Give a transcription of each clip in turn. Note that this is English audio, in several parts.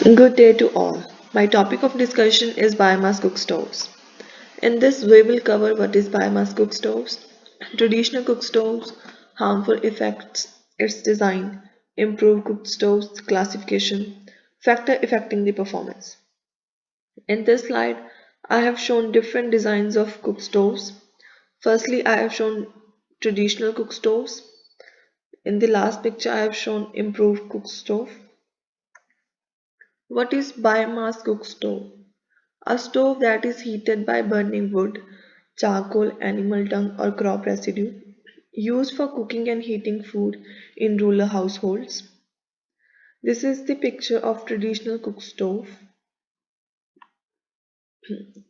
Good day to all. My topic of discussion is biomass cook stoves. In this, we will cover what is biomass cook stoves, traditional cook stoves, harmful effects, its design, improved cook stoves classification, factor affecting the performance. In this slide, I have shown different designs of cook stoves. Firstly, I have shown traditional cook stoves. In the last picture, I have shown improved cook stove. What is biomass cook stove? A stove that is heated by burning wood, charcoal, animal dung, or crop residue, used for cooking and heating food in rural households. This is the picture of traditional cook stove.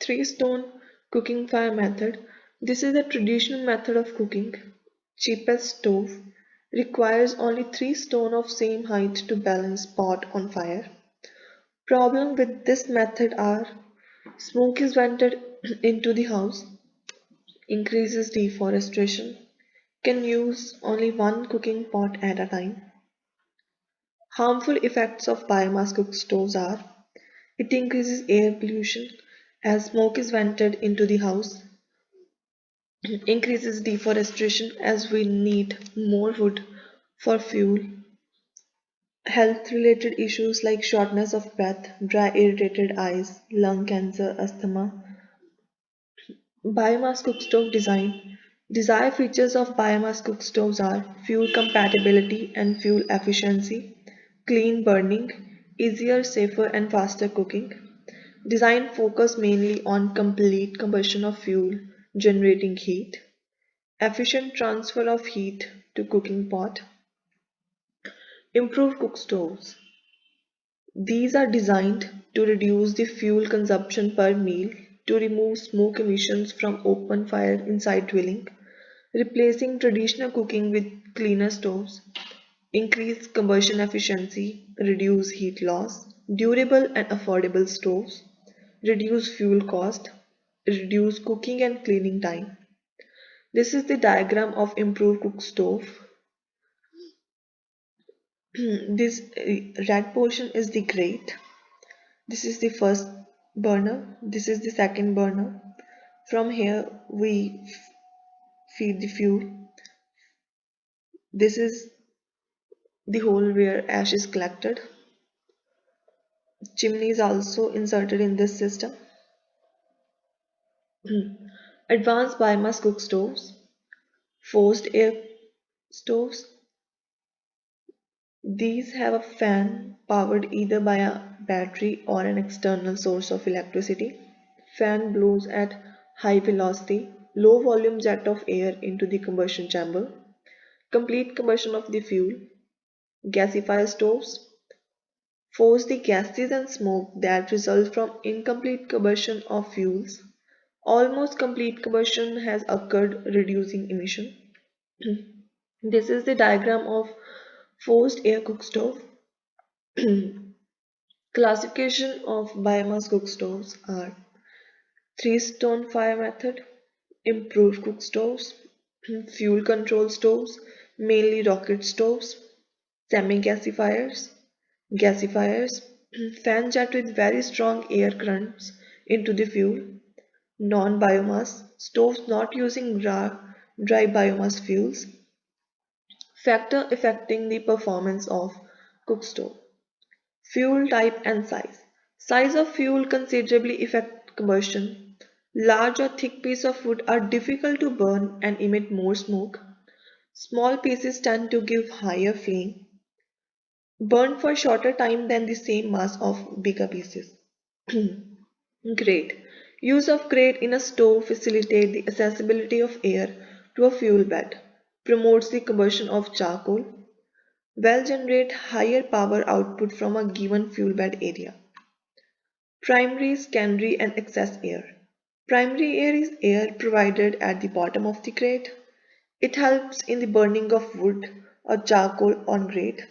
Three stone cooking fire method. This is the traditional method of cooking. Cheapest stove. Requires only 3 stone of same height to balance pot on fire. Problem with this method are smoke is vented into the house, increases deforestation, can use only one cooking pot at a time. Harmful effects of biomass cook stoves are it increases air pollution as smoke is vented into the house, increases deforestation as we need more wood for fuel, health related issues like shortness of breath, dry irritated eyes, lung cancer, asthma. Biomass cook stove design. Desired features of biomass cook stoves are fuel compatibility and fuel efficiency, clean burning, easier, safer, and faster cooking. Design focus mainly on complete combustion of fuel, generating heat, efficient transfer of heat to cooking pot, improved cook stoves. These are designed to reduce the fuel consumption per meal, to remove smoke emissions from open fire inside dwelling, replacing traditional cooking with cleaner stoves, increase combustion efficiency, reduce heat loss, durable and affordable stoves, reduce fuel cost, reduce cooking and cleaning time. This is the diagram of improved cook stove. This red portion is the grate. This is the first burner. This is the second burner. From here we feed the fuel. This is the hole where ash is collected. Chimney is also inserted in this system. Advanced biomass cook stoves, forced air stoves. These have a fan powered either by a battery or an external source of electricity. Fan blows at high velocity, low volume jet of air into the combustion chamber. Complete combustion of the fuel. Gasifier stoves force the gases and smoke that result from incomplete combustion of fuels. Almost complete combustion has occurred, reducing emission. This is the diagram of forced air cook stove. Classification of biomass cook stoves are 3 stone fire method, improved cook stoves, fuel control stoves, mainly rocket stoves, semi-gasifiers, gasifiers, fan jet with very strong air currents into the fuel, non-biomass stoves not using dry biomass fuels, factor affecting the performance of cook stove. Fuel type and size. Size of fuel considerably affect combustion. Large or thick pieces of wood are difficult to burn and emit more smoke. Small pieces tend to give higher flame. Burn for shorter time than the same mass of bigger pieces. Grate. Use of grate in a stove facilitates the accessibility of air to a fuel bed. Promotes the combustion of charcoal. Well generate higher power output from a given fuel bed area. Primary, secondary and excess air. Primary air is air provided at the bottom of the grate. It helps in the burning of wood or charcoal on grate.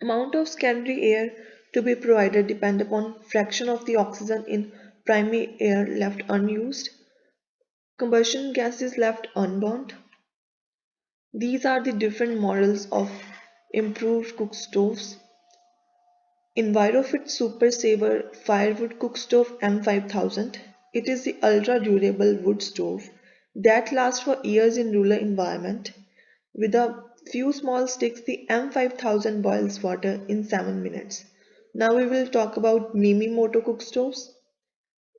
Amount of secondary air to be provided depend upon fraction of the oxygen in primary air left unused, combustion gases left unburnt. These are the different models of improved cook stoves. Envirofit Super Saver Firewood Cook Stove M5000. It is the ultra durable wood stove that lasts for years in rural environment. With a few small sticks, the M5000 boils water in 7 minutes. Now we will talk about Mimi Moto cook stoves.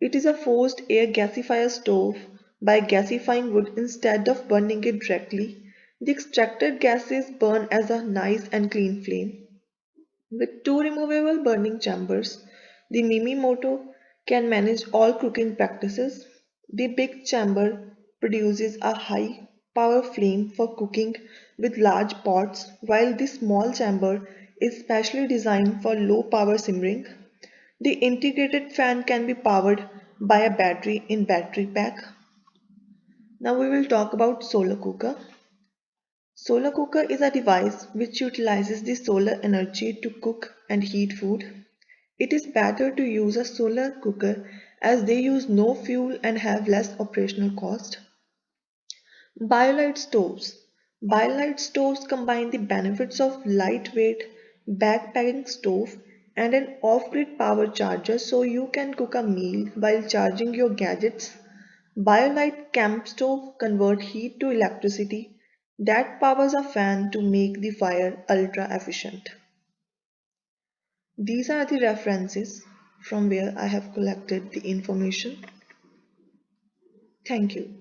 It is a forced air gasifier stove. By gasifying wood instead of burning it directly, the extracted gases burn as a nice and clean flame. With two removable burning chambers, the Mimi Moto can manage all cooking practices. The big chamber produces a high power flame for cooking with large pots, while the small chamber is specially designed for low power simmering. The integrated fan can be powered by a battery in battery pack. Now we will talk about solar cooker. Solar cooker is a device which utilizes the solar energy to cook and heat food. It is better to use a solar cooker as they use no fuel and have less operational cost. Biolite stoves. Biolite stoves combine the benefits of lightweight backpacking stove and an off-grid power charger so you can cook a meal while charging your gadgets. Biolite camp stove convert heat to electricity that powers a fan to make the fire ultra efficient. These are the references from where I have collected the information. Thank you.